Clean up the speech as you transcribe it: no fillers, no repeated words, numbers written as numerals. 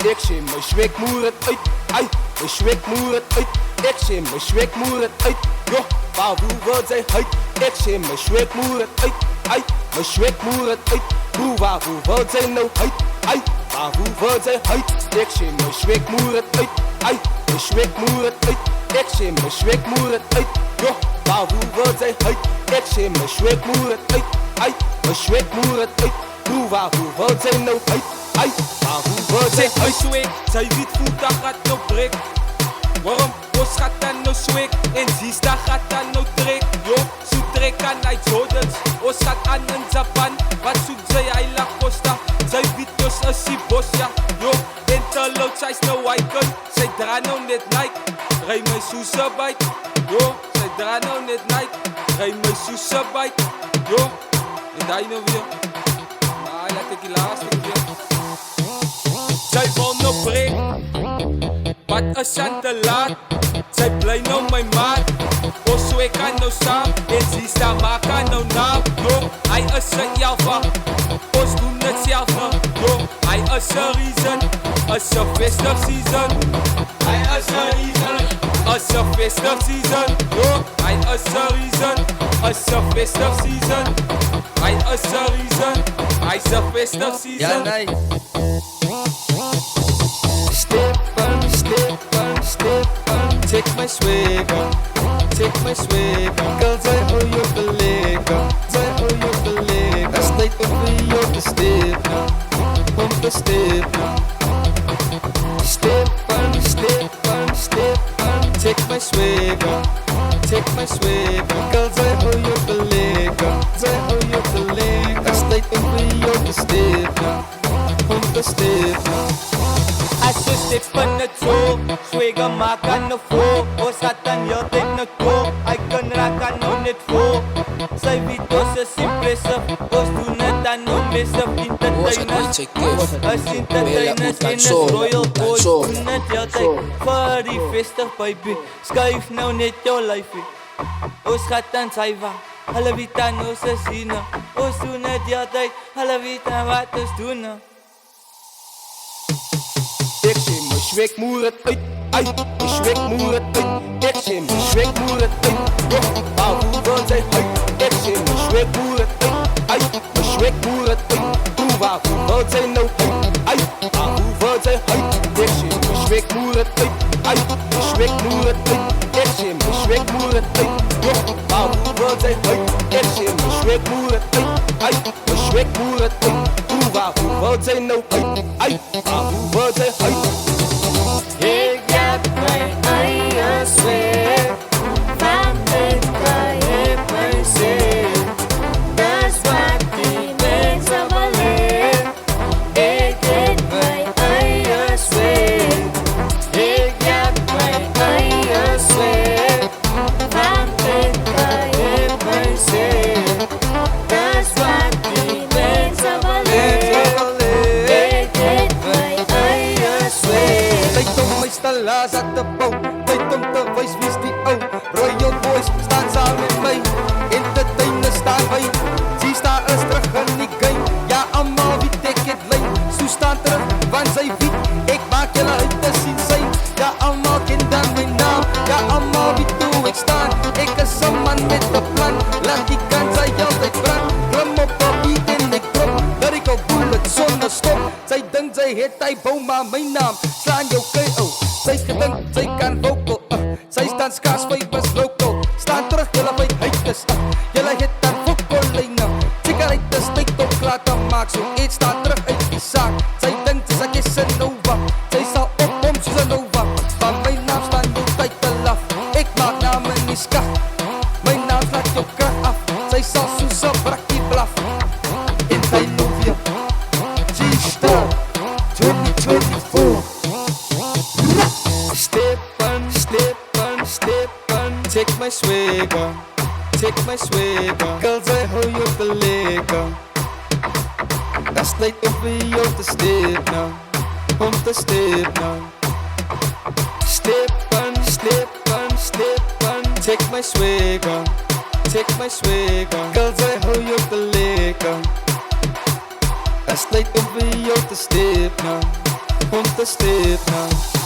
Ik zie me zwik moer het uit, ai, me zwik moer het uit. Ik zie me zwik moer het uit, joh, waar hoe wordt zij uit? Ik zie me zwik moer het uit, ai, me zwik moer het uit. Hoe waar hoe wordt zij nou uit, ai, waar hoe wordt zij uit? Ik zie me zwik moer het uit, ai, me zwik moer het uit. Ik zie me zwik moer het uit, joh, waar hoe wordt zij uit? Ik zie me zwik moer het uit, ai, me zwik moer het uit. Hoe waar hoe wordt zij nou uit? Ai, maar hoe wordt zij uit? Swik, zij weet voelt dat gaat nou break. Waarom ons gaat dan nou swik? En zies dat gaat dan nou trek. Yo, zo trek aan uit Jordans. Ons gaat aan in Japan. Wat zoekt zij hij la costa? Zij weet ons is die bos, ja. Yo, en te loud, zij is nou icon. Zij dra nou net Nike. Rij my soese bike. Yo, zij dra nou net Nike. Rij my soese bike. Yo, en daar nou weer. Maar laat ik die laatste keer. Zij wil nou break, wat is aan te laat? Zij blij nou my maat. Ons so ek kan nou saam. En sie staan maak aan nou naam. Yo, hy is een Java. Ons doen het self. Yo, hy is een reason. Is een festive season. Hy is een reason. Is een festive season. Yo, hy is een reason. Is een festive season. Hy is een reason. Hy is een festive season. Ja, nee. Step on, step on, step on. Take my swag on, take my swag on. Girls, I owe you the leg on, I owe you the leg on. It's tijd om voor jou te step on, om te step on. Step on, step on, step on. Take my swag on, take my swag on. Girls, I owe you the leg on, I owe you the leg on. It's tijd om voor jou te step on, om te step on. As je steeds van het zo, swagger maak aan de voor. Ons gaat aan jou tegen het toe, hij kan raken aan het voor. Zij weet ons is impressive, ons doen het aan de missive. Entertainers, als entertainers in het Royal Boys doen het jou tijd. Voor die festive baby, schuif nou net jou lijfie. Ons gaat aan Saiva, hulle weet aan ons is zien. Ons doen het jou tijd, hulle weet aan wat ons doen. Ik zie me zwik moer het uit, ai, me zwik moer het uit. Ik zie me zwik moer het uit, joh, waar hoe wordt zij uit? Ik zie me zwik moer het uit, ai, me zwik moer het uit. Hoe waar hoe wordt zij nou uit? Ai, waar hoe wordt zij uit? Ik zie me zwik moer het uit, ai, me zwik moer het uit. Ik zie me zwik moer het uit, joh, waar hoe wordt zij uit? Ik zie me zwik moer het uit, ai, me zwik moer het uit. Hoe waar hoe wordt zij nou uit? Ai, waar hoe wordt zij uit? Ik heb mijn eigen sfeer, van dit kan je me zien. Dat is wat die mensen willen. Ik heb mijn eigen sfeer, ik heb mijn eigen sfeer, van dit kan je me zien. Dat is wat die mensen willen. Ik heb mijn eigen sfeer. Tijd om my stala's at te bou, tijd om te wys wie's die ou. Royal Boys staan saam met my, entertainers staan by. Sie staan is terug in die game, ja allemaal weet ek het lyn. So staan terug, want sy weet, ek maak julle uit te sien sy. Ja allemaal ken dan my naam, ja allemaal weet hoe ek staan. Ek is 'n man met 'n plan, laat die kans hy altyd brand. Klim op 'n beat en ek drop, dat ek 'n bullet sonder stop. Sy dink sy het hy bou maar my naam, slaan jou KO. Sy gedink, sy kan vocal, sy staan skaars by was local. Staan terug, julle by haters, julle het dan vocal lyne. Sigarette is tyd om klaar te maak, so iets staan terug uit die saak. Sy dink, sy sê is 'n nova, sy sal opkom soos 'n nova. Van my naam staan jou tyd te laf, ek maak naam in die skaf. My naam slaat jou krag af, sy sal soos 'n brakkie blaf. En sy loop weer, G-Star 2024. Step on, step on, step on. Take my swag on, take my swag on. Girls, I hold you the leg on. That's like om vir jou te step now, om te step now. Step on, step on, step on. Take my swag on, take my swag on. Girls, I hold you the leg on. That's like om vir jou te step now, om te step nou